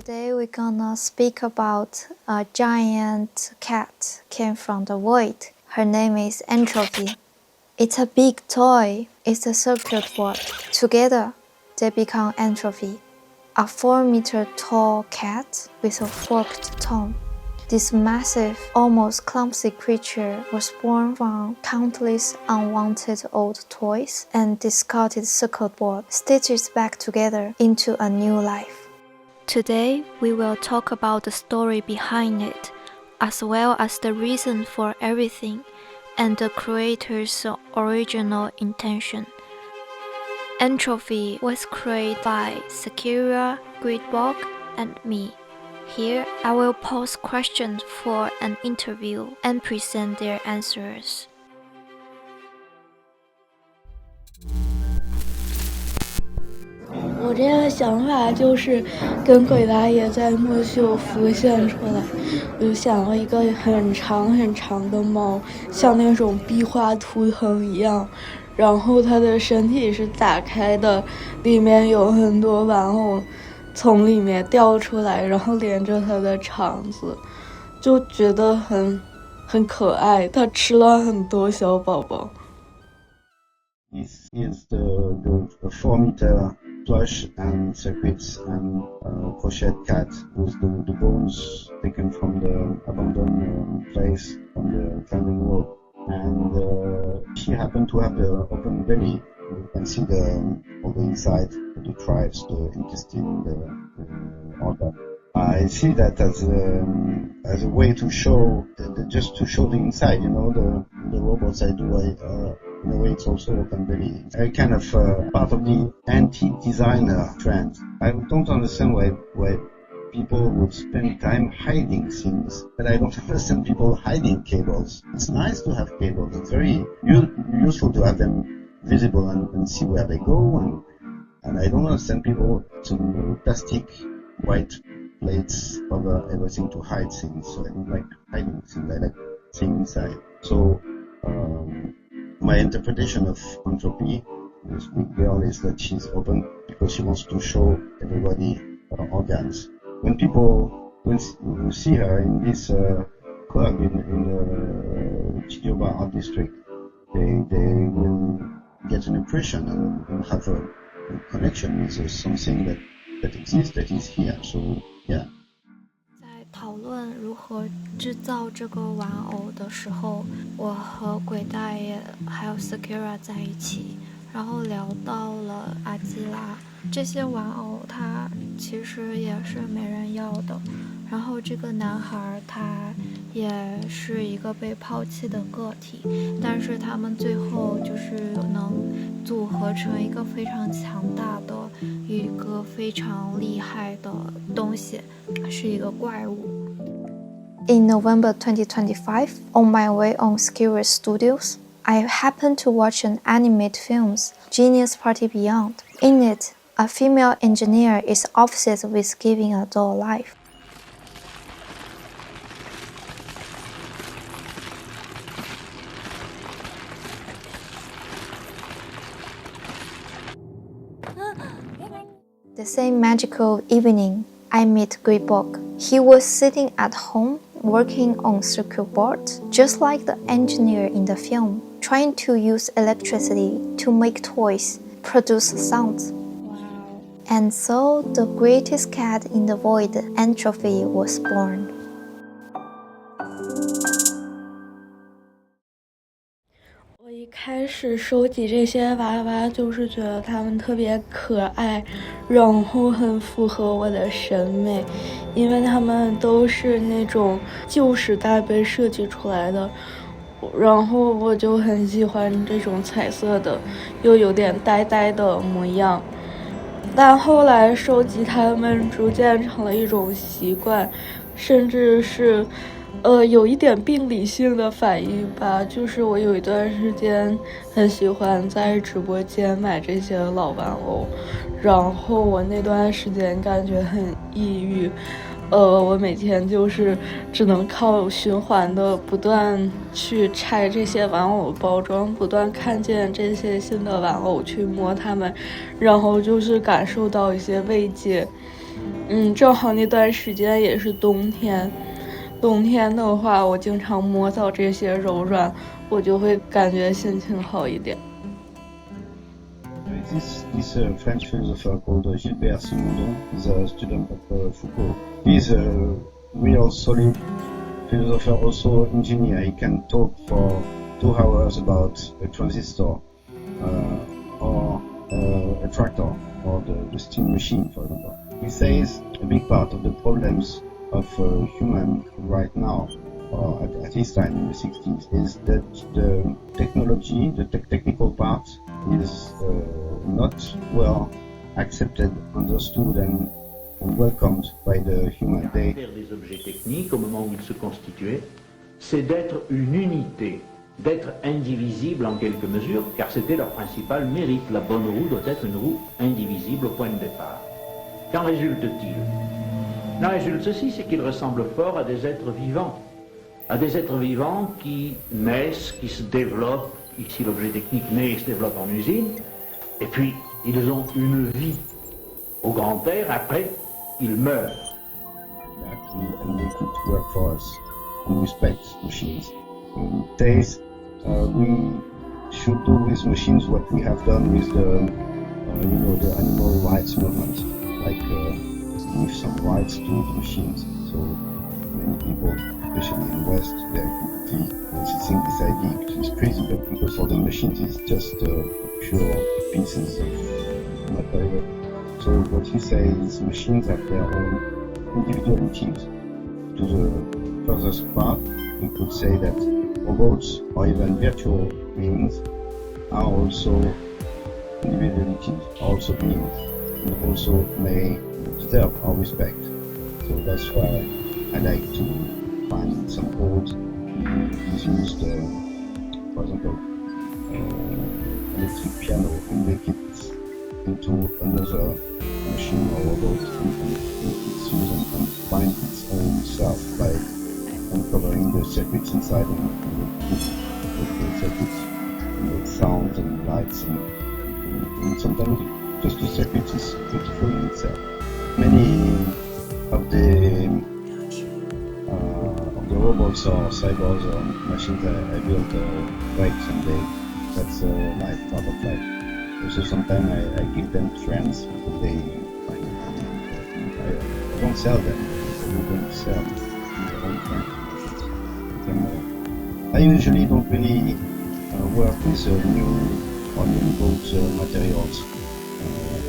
Today we're gonna speak about a giant cat came from the void. Her name is Entropy. It's a big toy. It's a circuit board. Together, they become Entropy, a 4-meter tall cat with a forked tongue. This massive, almost clumsy creature was born from countless unwanted old toys and discarded circuit board, stitched back together into a new life. Today, we will talk about the story behind it, as well as the reason for everything and the creator's original intention. Entropy was created by SKIRUA, guibog, and me. Here, I will pose questions for an interview and present their answers. 我这个想法就是跟鬼大爷在莫秀浮现出来，我就想了一个很长很长的猫，像那种壁画图腾一样，然后它的身体是打开的，里面有很多玩偶从里面掉出来，然后连着它的肠子，就觉得很可爱，它吃了很多小宝宝。This is the 4-meter plush and circuits and crochet cat with the bones taken from the abandoned place on the climbing wall. And she happened to have the open belly. You can see all the inside, the tribes, the intestine, all that. I see that as a way to show, just to show the inside, the robots I do, in a way it's also open belly. I kind of part of the anti-designer trend. I don't understand why people would spend time hiding things, but I don't understand people hiding cables. It's nice to have cables. It's very useful to have them visible and see where they go. And I don't understand people to plastic white plates over everything to hide things. So I don't like hiding things. I like seeing inside. So my interpretation of Entropy, this big girl, is that she's open because she wants to show everybody her organs. When you see her in this club in the Chiyoba Art District, they will get an impression and have a connection with something that exists, that is here. So, yeah. 在讨论如何制造这个玩偶的时候，我和鬼大爷还有 SKIRUA 在一起，然后聊到了阿基拉。这些玩偶它其实也是没人要的，然后这个男孩他也是一个被抛弃的个体，但是他们最后就是能组合成一个非常强大的一个非常厉害的东西，是一个怪物。In November 2025, on my way on SKIRUA Studios, I happened to watch an animated film, Genius Party Beyond. In it, a female engineer is obsessed with giving a doll life. The same magical evening, I met Guibog. He was sitting at home working on circuit boards, just like the engineer in the film, trying to use electricity to make toys, produce sounds. Wow. And so the greatest cat in the void, Entropy, was born. 我一开始收集这些娃娃，就是觉得它们特别可爱，然后很符合我的审美，因为它们都是那种旧时代被设计出来的，然后我就很喜欢这种彩色的，又有点呆呆的模样。但后来收集它们逐渐成了一种习惯，甚至是有一点病理性的反应吧，就是我有一段时间很喜欢在直播间买这些老玩偶，然后我那段时间感觉很抑郁，我每天就是只能靠循环的不断去拆这些玩偶包装，不断看见这些新的玩偶去摸它们，然后就是感受到一些慰藉。正好那段时间也是冬天。冬天的话，我经常摸到这些柔软，我就会感觉心情好一点。This French philosopher called Gilbert Simondon is a student of Foucault. He's a real solid philosopher, also engineer. He can talk for 2 hours about a transistor or a tractor or the steam machine, for example. He says a big part of the problems of human right now, or at his time in the 60s, is that the technology, the technical part, is not well accepted, understood, and welcomed by the human. Des objets techniques, au moment où ils se constituaient, c'est d'être une unité, d'être indivisible en quelque mesure, car c'était leur principal mérite. La bonne roue doit être une roue indivisible au point de départ. Qu'en résulte-t-il? Il en résulte ceci, c'est qu'ils ressemblent fort à des êtres vivants qui naissent, qui se développent. Ici, l'objet technique naît et se développe en usine, et puis ils ont une vie au grand air, après ils meurent. And make it work for us and respect machines. We should do with machines what we have done with the animal rights movement, like give some rights to the machines. So many people, especially in the West, they think this idea is crazy, but because for the machines it's just pure pieces of material. So what he says is machines have their own individualities. To the furthest part, we could say that robots or even virtual beings are also individualities, also beings, and also may deserve our respect. So that's why I like to find some code is used, for example, electric piano, and make it into another machine or robot, and it's used and find its own self by uncovering the circuits inside and the circuits make sounds and lights and sometimes just the circuit is beautiful in itself. Many of the robots or cyborgs or machines I built break someday. That's life, part of life. Also sometimes I give them to friends because they find it. I don't sell them. I don't sell my own friends. I usually don't really work with new or new-bought materials.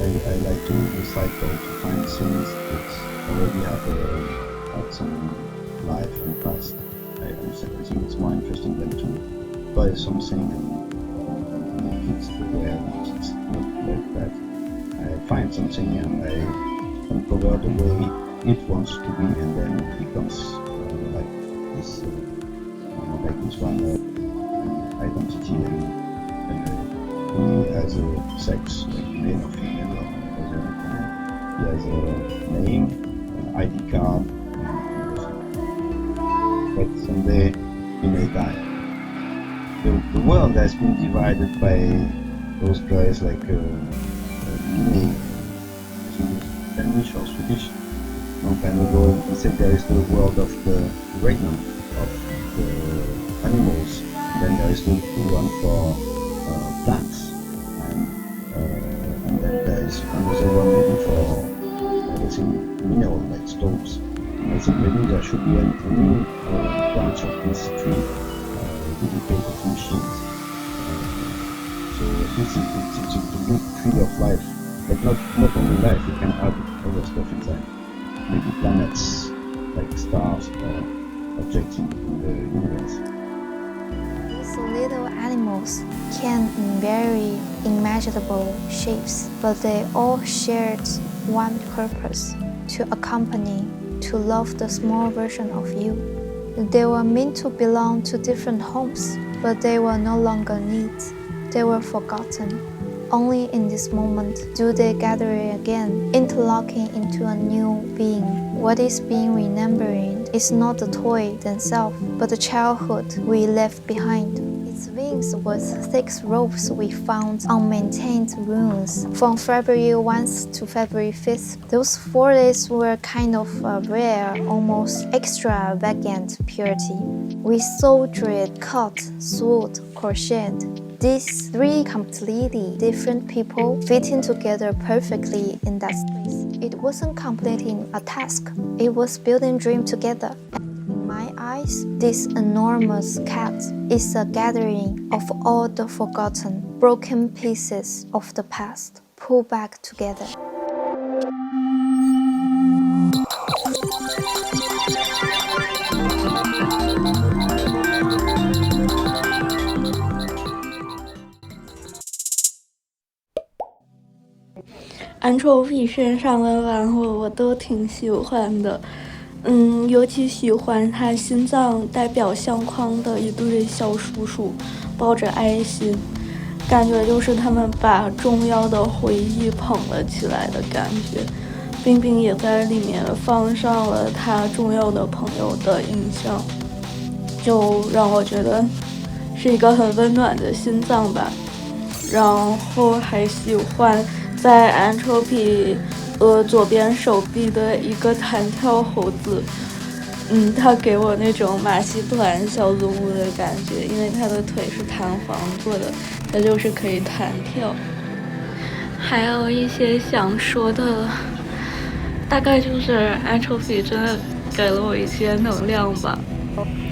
I like to recycle, to find things that already have some life and past. I think it's more interesting than to buy something and make it the way I want it. Not like that. I find something and I uncover the way it wants to be, and then it becomes like this one identity, and he has a sex, like male or female, he has a name, an ID card, but someday he may die. The world has been divided by those guys like Guinea, I think it's Danish or Swedish, long time ago. He said there is the world of the regnum, of the animals, and then there is the one for plants, and then there is another one maybe for mineral like stones. And I think maybe there should be a new branch of this tree dedicated to machines. So this is it's a big tree of life, but not only life. You can add other stuff inside, maybe planets like stars or objects in the universe. These little animals came in very imaginable shapes, but they all shared one purpose: to accompany, to love the small version of you. They were meant to belong to different homes, but they were no longer needs. They were forgotten. Only in this moment do they gather again, interlocking into a new being. What is being remembered is not the toy themselves, but the childhood we left behind. It's Sphinx was 6 ropes we found on maintained ruins from February 1st to February 5th. Those 4 days were kind of rare, almost extravagant purity. We soldered, cut, sewed, crocheted. These 3 completely different people fitting together perfectly in that space. It wasn't completing a task, it was building dream together. In my eyes, this enormous cat is a gathering of all the forgotten, broken pieces of the past, pulled back together. Entropy 身上的玩偶我都挺喜欢的，尤其喜欢他心脏代表相框的一对小叔叔，抱着爱心，感觉就是他们把重要的回忆捧了起来的感觉。冰冰也在里面放上了他重要的朋友的印象，就让我觉得是一个很温暖的心脏吧。然后还喜欢在 Entropy 左边手臂的一个弹跳猴子，它给我那种马戏团小动物的感觉，因为它的腿是弹簧做的，它就是可以弹跳。还有一些想说的，大概就是 Entropy 真的给了我一些能量吧，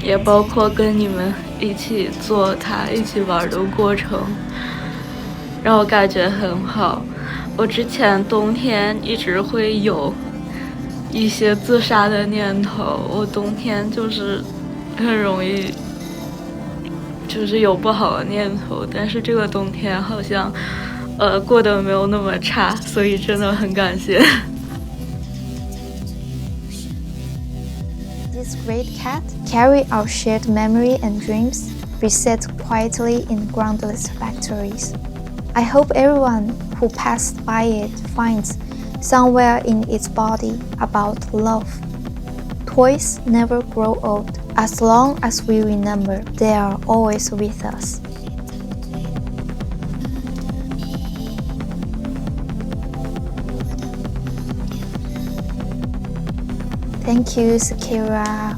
也包括跟你们一起做它一起玩的过程，让我感觉很好。我之前冬天一直会有一些自杀的念头，我冬天就是很容易就是有不好的念头，但是这个冬天好像过得没有那么差，所以真的很感谢。This great cat carry our shared memory and dreams, reset quietly in Groundless factories. I hope everyone who passed by it finds somewhere in its body about love. Toys never grow old. As long as we remember, they are always with us. Thank you, SKIRUA.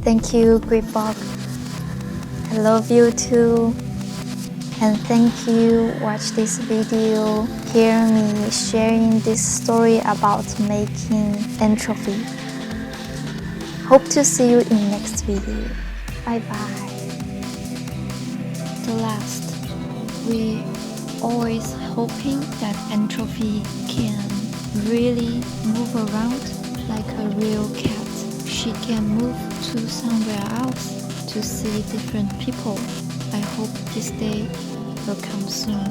Thank you, guibog. I love you too. And thank you, watch this video, hear me sharing this story about making entropy. Hope to see you in next video. Bye bye. The last, we always hoping that entropy can really move around like a real cat. She can move to somewhere else to see different people. I hope this day will come soon.